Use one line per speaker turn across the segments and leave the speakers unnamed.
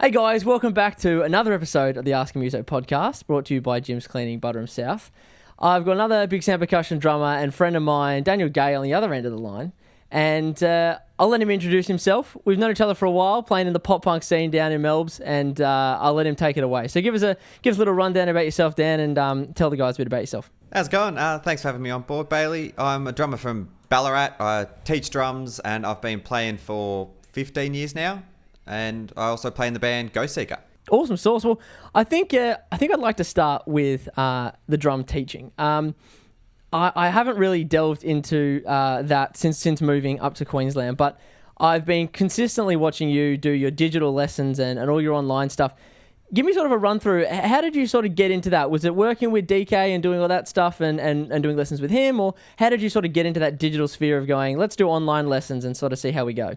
Hey guys, welcome back to another episode of the Ask Muso podcast, brought to you by Jim's Cleaning, Butterham South. I've got another big sound percussion drummer and friend of mine, Daniel Gay, on the other end of the line. And I'll let him introduce himself. We've known each other for a while, playing in the pop punk scene down in Melbs, and I'll let him take it away. So give us a little rundown about yourself, Dan, and tell the guys a bit about yourself.
How's it going? Thanks for having me on board, Bailey. I'm a drummer from Ballarat. I teach drums, and I've been playing for 15 years now. And I also play in the band GHOSTSEEKER.
Awesome sauce. Well, I think I'd like to start with the drum teaching. I haven't really delved into that since moving up to Queensland, but I've been consistently watching you do your digital lessons and all your online stuff. Give me sort of a run through. How did you sort of get into that? Was it working with DK and doing all that stuff and doing lessons with him? Or how did you sort of get into that digital sphere of going, let's do online lessons and sort of see how we go?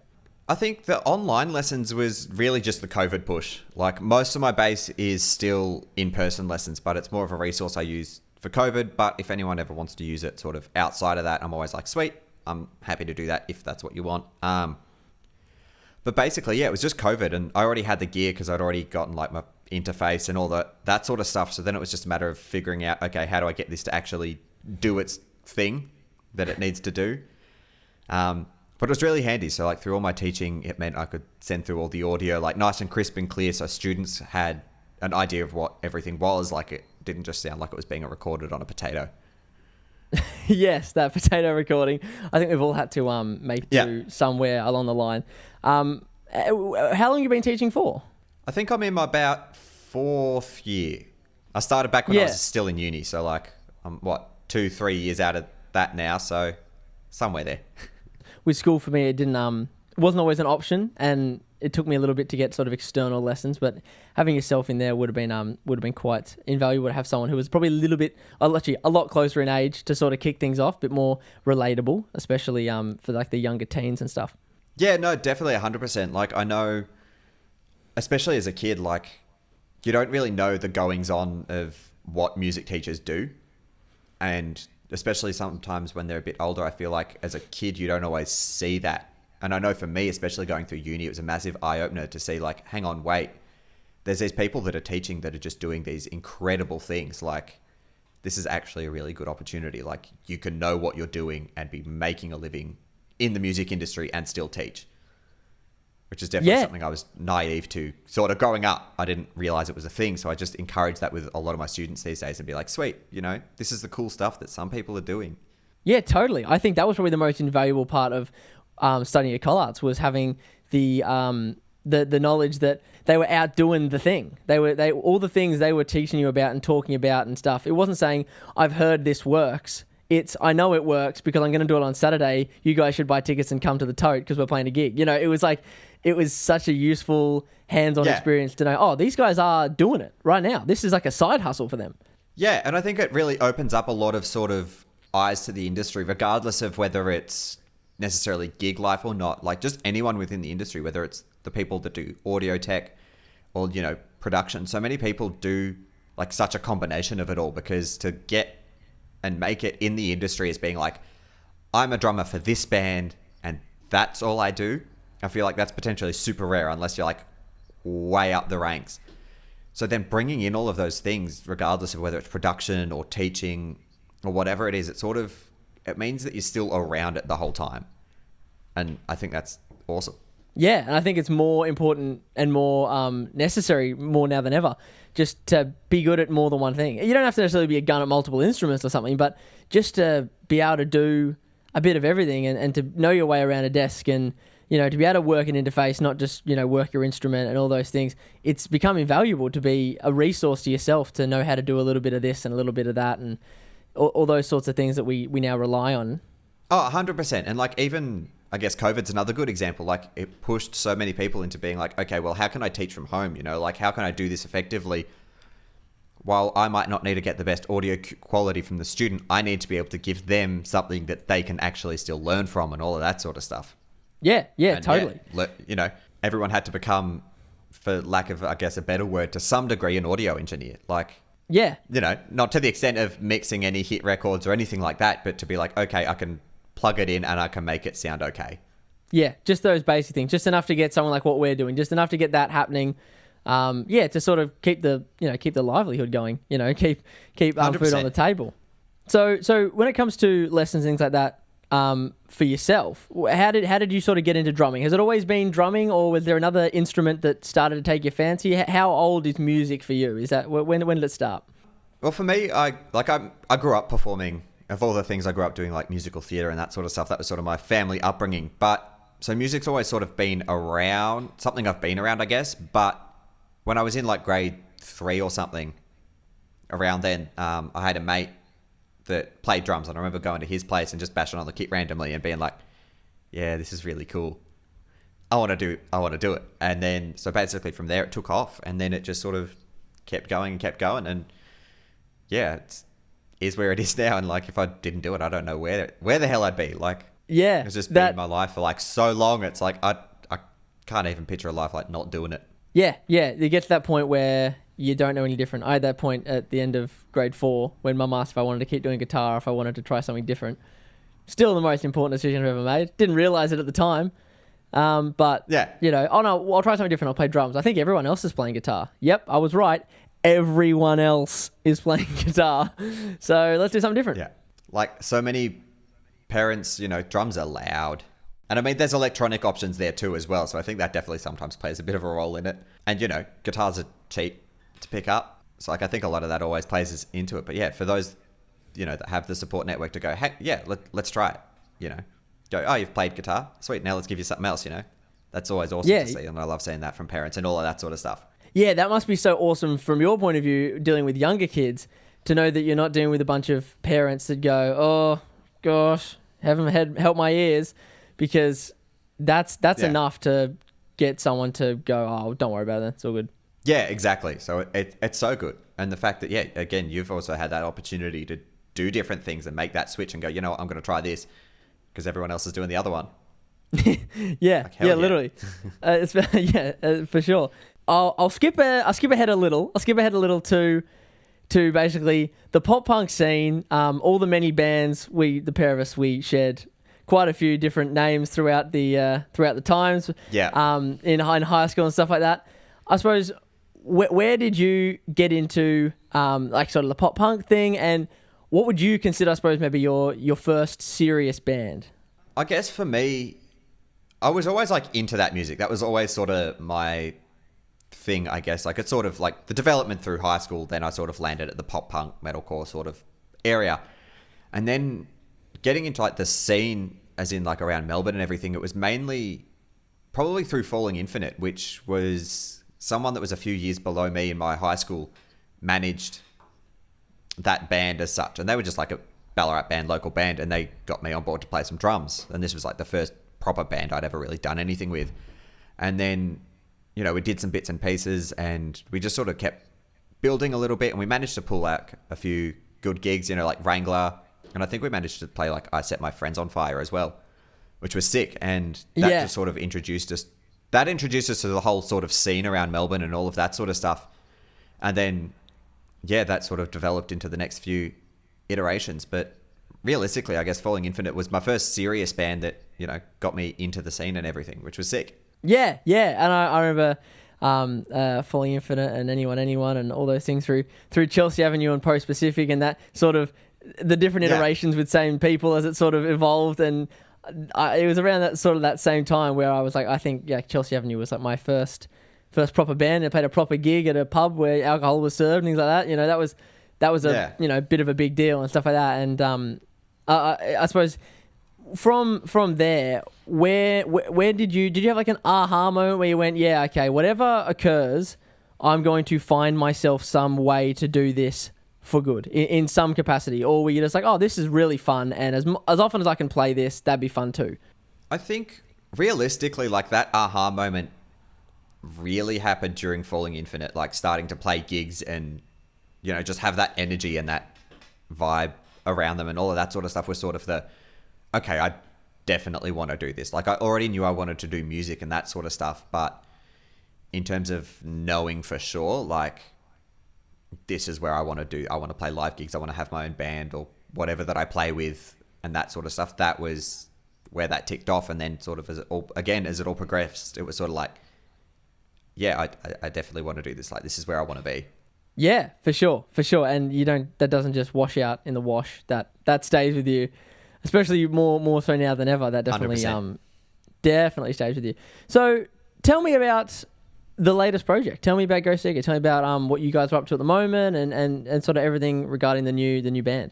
I think the online lessons was really just the COVID push. Like, most of my base is still in-person lessons, but it's more of a resource I use for COVID. But if anyone ever wants to use it sort of outside of that, I'm always like, sweet, I'm happy to do that if that's what you want. But basically, yeah, it was just COVID, and I already had the gear because I'd already gotten like my interface and all that sort of stuff. So then it was just a matter of figuring out, okay, how do I get this to actually do its thing that it needs to do? But it was really handy. So like through all my teaching, it meant I could send through all the audio like nice and crisp and clear, so students had an idea of what everything was. Like, it didn't just sound like it was being recorded on a potato.
Yes, that potato recording. I think we've all had to make do somewhere along the line. How long have you been teaching for?
I think I'm in my about 4th year. I started back when I was still in uni. So like, I'm 2-3 years out of that now. So somewhere there.
With school, for me, it wasn't always an option, and it took me a little bit to get sort of external lessons. But having yourself in there would have been quite invaluable to have someone who was probably a lot closer in age to sort of kick things off, a bit more relatable, especially for like the younger teens and stuff.
Yeah, no, definitely 100%. Like, I know, especially as a kid, like, you don't really know the goings on of what music teachers do, and especially sometimes when they're a bit older, I feel like as a kid, you don't always see that. And I know for me, especially going through uni, it was a massive eye-opener to see like, hang on, wait, there's these people that are teaching that are just doing these incredible things. Like, this is actually a really good opportunity. Like, you can know what you're doing and be making a living in the music industry and still teach, which is definitely something I was naive to. Sort of growing up, I didn't realize it was a thing. So I just encourage that with a lot of my students these days and be like, sweet, this is the cool stuff that some people are doing. Yeah,
totally. I think that was probably the most invaluable part of studying at Collards, was having the knowledge that they were out doing the thing. They all the things they were teaching you about and talking about and stuff. It wasn't saying, I've heard this works. It's, I know it works because I'm going to do it on Saturday. You guys should buy tickets and come to the Tote because we're playing a gig. It was like, it was such a useful hands-on experience to know, oh, these guys are doing it right now. This is like a side hustle for them.
Yeah, and I think it really opens up a lot of sort of eyes to the industry, regardless of whether it's necessarily gig life or not. Like, just anyone within the industry, whether it's the people that do audio tech or, production. So many people do like such a combination of it all, because to get and make it in the industry as being like, I'm a drummer for this band and that's all I do, I feel like that's potentially super rare unless you're like way up the ranks. So then bringing in all of those things, regardless of whether it's production or teaching or whatever it is, it means that you're still around it the whole time. And I think that's awesome.
Yeah, and I think it's more important and more necessary more now than ever, just to be good at more than one thing. You don't have to necessarily be a gun at multiple instruments or something, but just to be able to do a bit of everything and to know your way around a desk and, to be able to work an interface, not just, work your instrument and all those things. It's become invaluable to be a resource to yourself, to know how to do a little bit of this and a little bit of that and all those sorts of things that we now rely on.
Oh, 100%. And like, even, I guess COVID's another good example. Like, it pushed so many people into being like, okay, well, how can I teach from home? Like, how can I do this effectively? While I might not need to get the best audio quality from the student, I need to be able to give them something that they can actually still learn from and all of that sort of stuff.
Yeah, and totally.
Everyone had to become, for lack of, I guess, a better word, to some degree, an audio engineer. Like,
yeah,
not to the extent of mixing any hit records or anything like that, but to be like, okay, I can plug it in and I can make it sound okay.
Yeah, just those basic things, just enough to get someone like what we're doing, just enough to get that happening. to sort of keep the livelihood going, keep food on
100%.
the table. So when it comes to lessons, things like that, for yourself, how did you sort of get into drumming? Has it always been drumming, or was there another instrument that started to take your fancy? How old is music for you? Is that when did it start?
Well, for me, I grew up performing. Of all the things I grew up doing, like musical theatre and that sort of stuff, that was sort of my family upbringing. But so music's always sort of been around, something I've been around, I guess. But when I was in like grade 3 or something, around then, I had a mate that played drums, and I remember going to his place and just bashing on the kit randomly and being like, yeah, this is really cool. I want to do it. And then, so basically from there it took off, and then it just sort of kept going. And yeah, it is where it is now. And like, if I didn't do it, I don't know where the hell I'd be. Like,
yeah,
it's just been my life for like so long. It's like, I can't even picture a life like not doing it.
Yeah. You get to that point where you don't know any different. I had that point at the end of grade 4 when Mum asked if I wanted to keep doing guitar, if I wanted to try something different. Still the most important decision I've ever made. Didn't realise it at the time. But,
yeah,
oh no, I'll try something different. I'll play drums. I think everyone else is playing guitar. Yep, I was right. Everyone else is playing guitar. So let's do something different.
Yeah. Like so many parents, drums are loud. And I mean, there's electronic options there too as well. So I think that definitely sometimes plays a bit of a role in it. And, guitars are cheap to pick up. So like, I think a lot of that always plays into it. But yeah, for those, that have the support network to go, hey, yeah, let's try it, Go, oh, you've played guitar? Sweet, now let's give you something else, That's always awesome to see. And I love seeing that from parents and all of that sort of stuff.
Yeah, that must be so awesome from your point of view, dealing with younger kids, to know that you're not dealing with a bunch of parents that go, oh, gosh, help my ears, because that's enough to get someone to go, oh, don't worry about it, it's all good.
Yeah, exactly. So it's so good. And the fact that, yeah, again, you've also had that opportunity to do different things and make that switch and go, you know what, I'm going to try this because everyone else is doing the other one.
Yeah, literally. For sure. I'll skip ahead a little. I'll skip ahead a little to basically the pop punk scene. All the many bands the pair of us shared quite a few different names throughout the times.
Yeah.
In high school and stuff like that. I suppose where did you get into like sort of the pop punk thing, and what would you consider, I suppose, maybe your first serious band?
I guess for me, I was always like into that music. That was always sort of my thing, I guess. Like, it's sort of like the development through high school, then I sort of landed at the pop punk metalcore sort of area, and then getting into like the scene as in like around Melbourne and everything. It was mainly probably through Falling Infinite, which was someone that was a few years below me in my high school managed that band as such, and they were just like a Ballarat band, local band, and they got me on board to play some drums, and this was like the first proper band I'd ever really done anything with. And then we did some bits and pieces, and we just sort of kept building a little bit, and we managed to pull out a few good gigs, like Wrangler, and I think we managed to play like I Set My Friends on Fire as well, which was sick. And that just sort of introduced us to the whole sort of scene around Melbourne and all of that sort of stuff. And then that sort of developed into the next few iterations. But realistically, I guess Falling Infinite was my first serious band that got me into the scene and everything, which was sick. Yeah.
And I remember Falling Infinite and Anyone and all those things through Chelsea Avenue and Post Pacific, and that sort of the different iterations with same people as it sort of evolved. And it was around that same time where I was like, I think Chelsea Avenue was like my first proper band. I played a proper gig at a pub where alcohol was served and things like that. That was a bit of a big deal and stuff like that. And I suppose from there, where did you have like an aha moment where you went, yeah, okay, whatever occurs, I'm going to find myself some way to do this for good in some capacity? Or were you just like, oh, this is really fun, and as often as I can play this, that'd be fun too?
I think realistically, like, that aha moment really happened during Falling Infinite, like starting to play gigs and just have that energy and that vibe around them, and all of that sort of stuff was sort of okay, I definitely want to do this. Like, I already knew I wanted to do music and that sort of stuff, but in terms of knowing for sure, like, this is where I want to play live gigs, I want to have my own band or whatever that I play with and that sort of stuff, that was where that ticked off. And then sort of as it all progressed, it was sort of like, yeah, I definitely want to do this. Like, this is where I want to be.
Yeah, for sure. And that doesn't just wash out in the wash. That stays with you, especially more so now than ever. That definitely
100%.
Definitely stays with you. So tell me about the latest project. Tell me about GHOSTSEEKER. Tell me about what you guys are up to at the moment and sort of everything regarding the new band.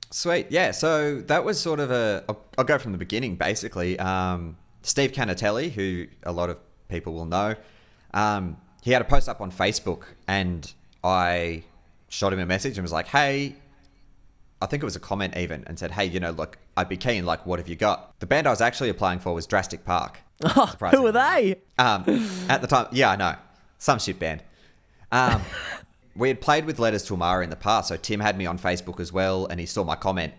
Sweet. Yeah. So that was sort of I'll go from the beginning, basically. Steve Canatelli, who a lot of people will know, he had a post up on Facebook, and I shot him a message and was like, hey, I think it was a comment even, and said, hey, look, I'd be keen, like, what have you got? The band I was actually applying for was Drastic Park.
Oh, who are they?
At the time, yeah, I know. Some shit band. We had played with Letters to Amara in the past, so Tim had me on Facebook as well, and he saw my comment.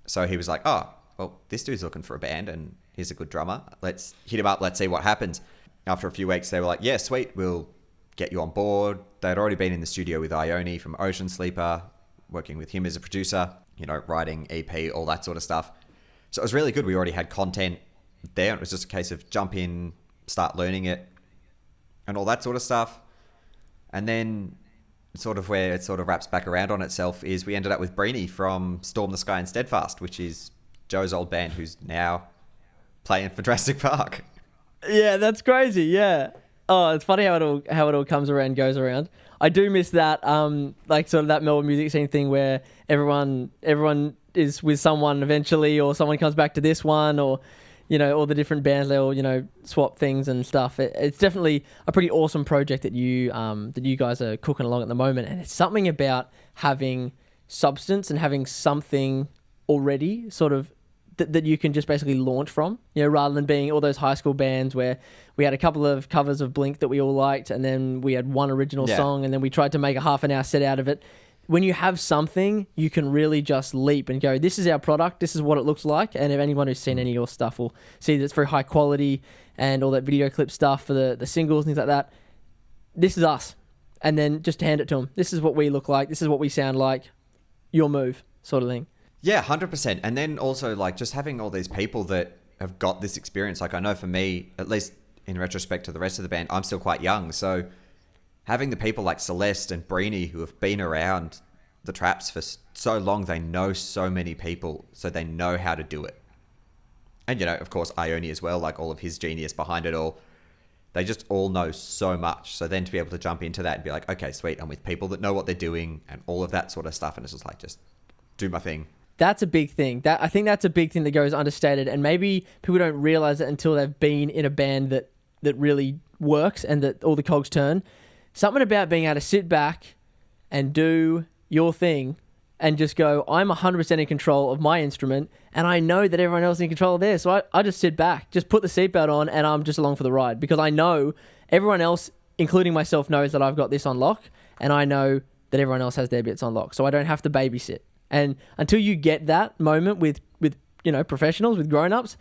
So he was like, oh, well, this dude's looking for a band, and he's a good drummer. Let's hit him up, let's see what happens. After a few weeks, they were like, yeah, sweet, we'll get you on board. They'd already been in the studio with Ione from Ocean Sleeper, working with him as a producer, writing EP, all that sort of stuff. So it was really good. We already had content there. It was just a case of jump in, start learning it, and all that sort of stuff. And then sort of where it sort of wraps back around on itself is we ended up with Breeny from Storm the Sky and Steadfast, which is Joe's old band, who's now playing for Jurassic Park.
Yeah, that's crazy. Yeah. Oh, it's funny how it all comes around, goes around. I do miss that, like sort of that Melbourne music scene thing where everyone is with someone eventually, or someone comes back to this one, or all the different bands, they all swap things and stuff. It's definitely a pretty awesome project that you guys are cooking along at the moment, and it's something about having substance and having something already sort of that you can just basically launch from, rather than being all those high school bands where we had a couple of covers of Blink that we all liked, and then we had one original song, and then we tried to make a half an hour set out of it. When you have something, you can really just leap and go, this is our product, this is what it looks like. And if anyone who's seen any of your stuff will see that it's very high quality, and all that video clip stuff for the singles and things like that. This is us. And then just hand it to them. This is what we look like. This is what we sound like. Your move, sort of thing.
Yeah, 100%. And then also, like, just having all these people that have got this experience. Like, I know for me, at least in retrospect to the rest of the band, I'm still quite young. So having the people like Celeste and Breeny who have been around the traps for so long, they know so many people, so they know how to do it. And, of course, Ione as well, like all of his genius behind it all. They just all know so much. So then to be able to jump into that and be like, okay, sweet, I'm with people that know what they're doing and all of that sort of stuff. And it's just like, just do my thing.
That's a big thing. I think that's a big thing that goes understated, and maybe people don't realize it until they've been in a band that really works and that all the cogs turn. Something about being able to sit back and do your thing and just go, I'm 100% in control of my instrument, and I know that everyone else is in control of theirs. So I just sit back, just put the seatbelt on, and I'm just along for the ride, because I know everyone else, including myself, knows that I've got this on lock, and I know that everyone else has their bits on lock. So I don't have to babysit. And until you get that moment with professionals, with grown-ups,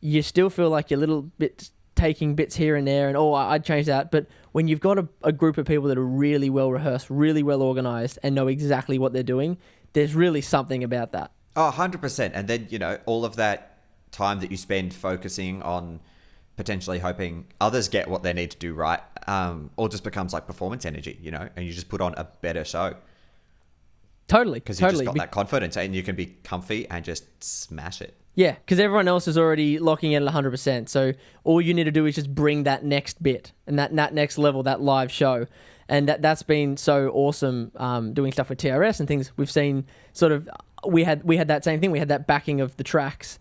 you still feel like you're little bit taking bits here and there, and I'd change that. But when you've got a group of people that are really well rehearsed, really well organized, and know exactly what they're doing, there's really something about that.
Oh, 100%. And then, all of that time that you spend focusing on potentially hoping others get what they need to do right, all just becomes like performance energy, and you just put on a better show.
Totally.
Because you just got that confidence, and you can be comfy and just smash it.
Yeah, because everyone else is already locking in at 100%. So all you need to do is just bring that next bit and that next level, that live show. And that's been so awesome, doing stuff with TRS and things. We've seen sort of, we had that same thing. We had that backing of the tracks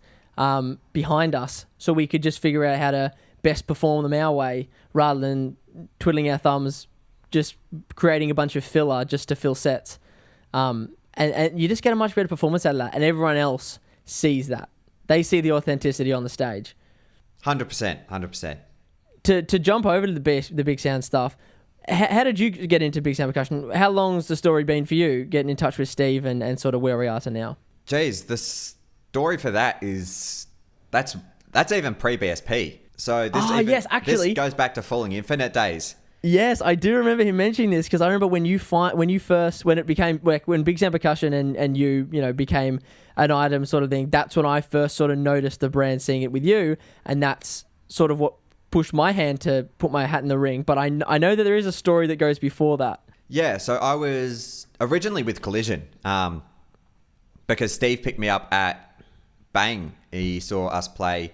behind us, so we could just figure out how to best perform them our way, rather than twiddling our thumbs, just creating a bunch of filler just to fill sets. And you just get a much better performance out of that, and everyone else sees that. They see the authenticity on the stage.
100%.
To jump over to the big sound stuff, how did you get into big sound percussion? How long's the story been for you, getting in touch with Steve and sort of where we are to now?
Geez, the story for that is that's even pre-BSP. So this goes back to Falling Infinite days.
Yes, I do remember him mentioning this, because I remember when big sound percussion and you became an item sort of thing. That's when I first sort of noticed the brand, seeing it with you, and that's sort of what pushed my hand to put my hat in the ring, but I know that there is a story that goes before that.
Yeah, so I was originally with Collision because Steve picked me up at Bang. He saw us play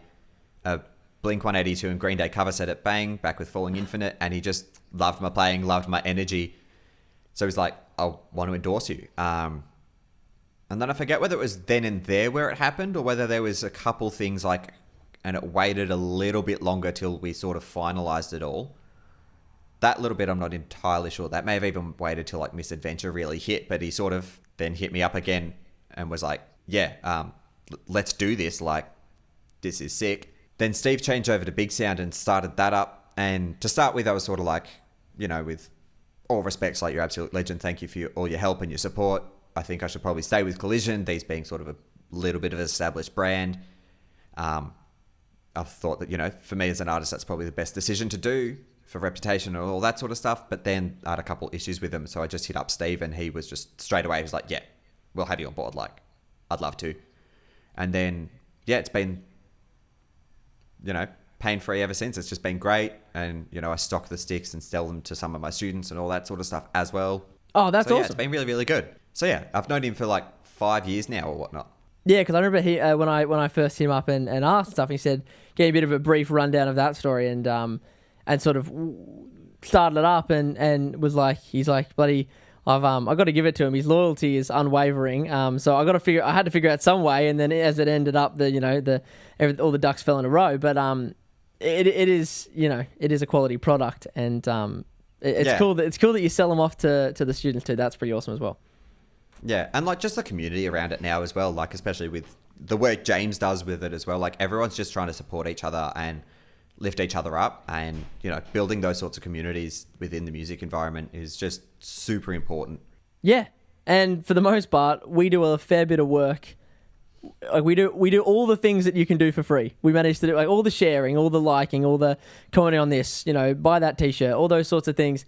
a Blink-182 and Green Day cover set at Bang, back with Falling Infinite, and he just loved my playing, loved my energy. So he's like, I want to endorse you. And then I forget whether it was then and there where it happened or whether there was a couple things like, and it waited a little bit longer till we sort of finalized it all. That little bit, I'm not entirely sure. That may have even waited till like Misadventure really hit, but he sort of then hit me up again and was like, yeah, let's do this. Like, this is sick. Then Steve changed over to Big Sound and started that up. And to start with, I was sort of like, you know, with all respects, like, you're absolute legend. Thank you for all your help and your support. I think I should probably stay with Collision, these being sort of a little bit of an established brand. I thought that, you know, for me as an artist, that's probably the best decision to do for reputation and all that sort of stuff. But then I had a couple issues with him. So I just hit up Steve and he was just straight away, he was like, yeah, we'll have you on board. Like, I'd love to. And then, yeah, it's been, you know, pain-free ever since. It's just been great. And, you know, I stock the sticks and sell them to some of my students and all that sort of stuff as well.
Oh, that's
so, yeah,
awesome.
It's been really, really good. So, yeah, I've known him for like 5 years now or whatnot.
Yeah, because I remember he when I first hit him up and asked stuff, he said, gave a bit of a brief rundown of that story and sort of started it up and was like, he's like, bloody, I got to give it to him. His loyalty is unwavering. So I had to figure out some way, and then as it ended up, all the ducks fell in a row. But it is, you know, it is a quality product, and it's cool that you sell them off to the students too. That's pretty awesome as well.
Yeah, and like just the community around it now as well, like especially with the work James does with it as well. Like everyone's just trying to support each other and lift each other up, and you know, building those sorts of communities within the music environment is just super important.
Yeah, and for the most part, we do a fair bit of work. Like we do all the things that you can do for free. We manage to do like all the sharing, all the liking, all the commenting on this, you know, buy that t-shirt, all those sorts of things.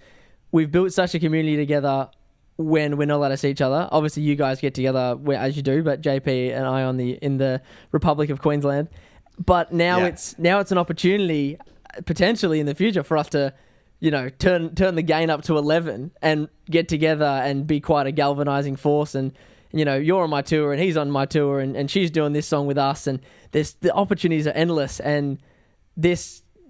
We've built such a community together when we're not allowed to see each other. Obviously, you guys get together as you do, but JP and I in the Republic of Queensland. But now it's an opportunity potentially in the future for us to, you know, turn the gain up to 11 and get together and be quite a galvanizing force. And you know, you're on my tour and he's on my tour and she's doing this song with us, and the opportunities are endless. And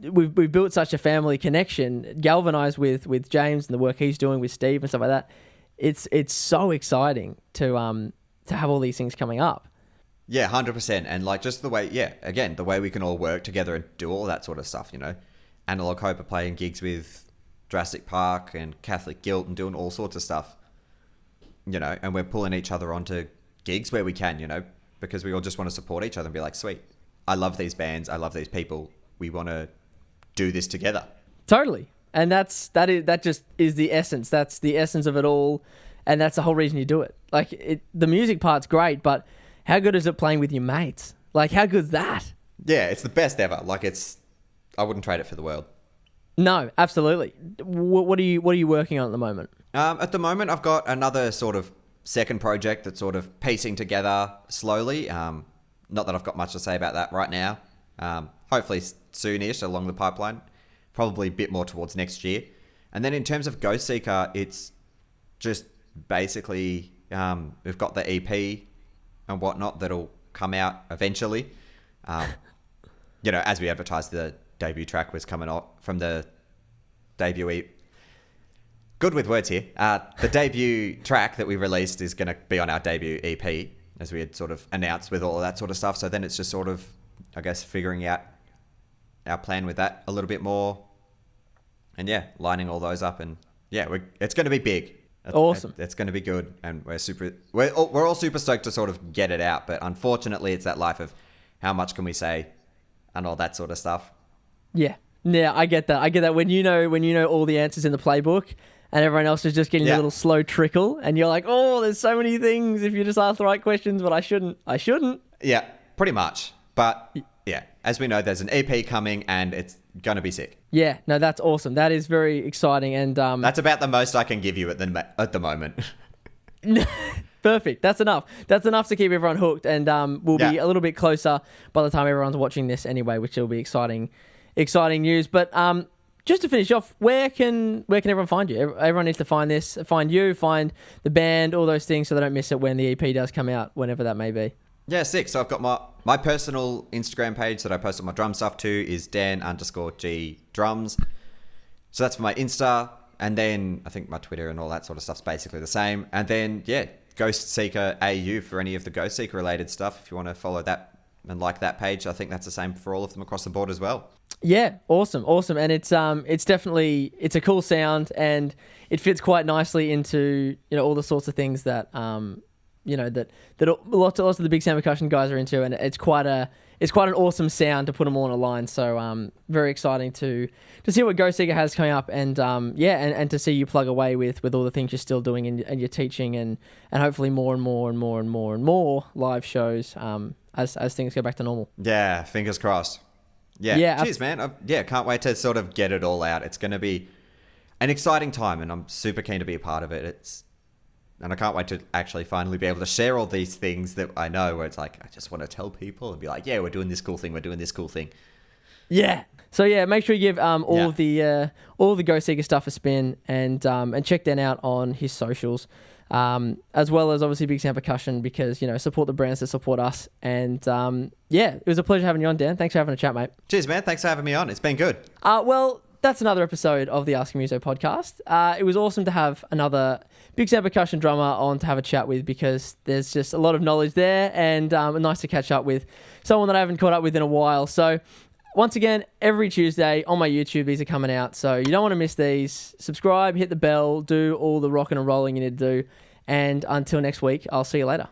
we've built such a family connection, galvanized with James and the work he's doing with Steve and stuff like that. It's so exciting to have all these things coming up.
Yeah, 100%. And like just the way, again, the way we can all work together and do all that sort of stuff, you know. Analog Hope are playing gigs with Jurassic Park and Catholic Guilt and doing all sorts of stuff, you know, and we're pulling each other onto gigs where we can, you know, because we all just want to support each other and be like, sweet, I love these bands, I love these people, we want to do this together.
Totally. And that just is the essence. That's the essence of it all, and that's the whole reason you do it. Like the music part's great, but how good is it playing with your mates? Like how good's that?
Yeah, it's the best ever. Like I wouldn't trade it for the world.
No, absolutely. What are you working on at the moment?
At the moment, I've got another sort of second project that's sort of piecing together slowly. Not that I've got much to say about that right now. Hopefully soonish along the pipeline. Probably a bit more towards next year. And then in terms of GHOSTSEEKER, it's just basically we've got the EP and whatnot that'll come out eventually. You know, as we advertised, the debut track was coming out from the debut EP. Good with words here. The debut track that we released is going to be on our debut EP, as we had sort of announced with all of that sort of stuff. So then it's just sort of, I guess, figuring out our plan with that a little bit more, and lining all those up, and it's going to be big.
Awesome.
It's going to be good, and we're all super stoked to sort of get it out. But unfortunately, it's that life of how much can we say, and all that sort of stuff. Yeah,
I get that. When you know all the answers in the playbook, and everyone else is just getting a little slow trickle, and you're like, oh, there's so many things if you just ask the right questions, but I shouldn't.
Yeah, pretty much, but. Yeah, as we know, there's an EP coming and it's going to be sick.
Yeah, no, that's awesome. That is very exciting. And
that's about the most I can give you at the moment.
Perfect. That's enough. That's enough to keep everyone hooked. And we'll be a little bit closer by the time everyone's watching this anyway, which will be exciting exciting news. But just to finish off, where can everyone find you? Everyone needs to find this, find you, find the band, all those things, so they don't miss it when the EP does come out, whenever that may be.
Yeah, sick. So I've got my personal Instagram page that I post all my drum stuff to is Dan_G drums. So that's for my Insta. And then I think my Twitter and all that sort of stuff's basically the same. And then, yeah, GHOSTSEEKER AU for any of the GHOSTSEEKER related stuff. If you want to follow that and like that page, I think that's the same for all of them across the board as well.
Yeah, awesome. And it's definitely, it's a cool sound, and it fits quite nicely into, all the sorts of things that, that lots of the big sound percussion guys are into, and it's quite an awesome sound to put them all in a line. So very exciting to see what GHOSTSEEKER has coming up, and and to see you plug away with all the things you're still doing and you're teaching, and hopefully more and more live shows as things go back to normal.
Yeah, fingers crossed. Yeah. Cheers, man. Can't wait to sort of get it all out. It's going to be an exciting time, and I'm super keen to be a part of it. And I can't wait to actually finally be able to share all these things that I know, where it's like, I just want to tell people and be like, yeah, we're doing this cool thing. Yeah.
So yeah, make sure you give all the GHOSTSEEKER stuff a spin, and check Dan out on his socials, as well as obviously Big Sound Percussion, because support the brands that support us. And it was a pleasure having you on, Dan. Thanks for having a chat, mate.
Cheers, man. Thanks for having me on. It's been good.
Well, that's another episode of the Asking Muso podcast. It was awesome to have another Big Sound Percussion drummer on to have a chat with, because there's just a lot of knowledge there, and nice to catch up with someone that I haven't caught up with in a while. So once again, every Tuesday on my YouTube, these are coming out, so you don't want to miss these. Subscribe, hit the bell, do all the rocking and rolling you need to do, and until next week, I'll see you later.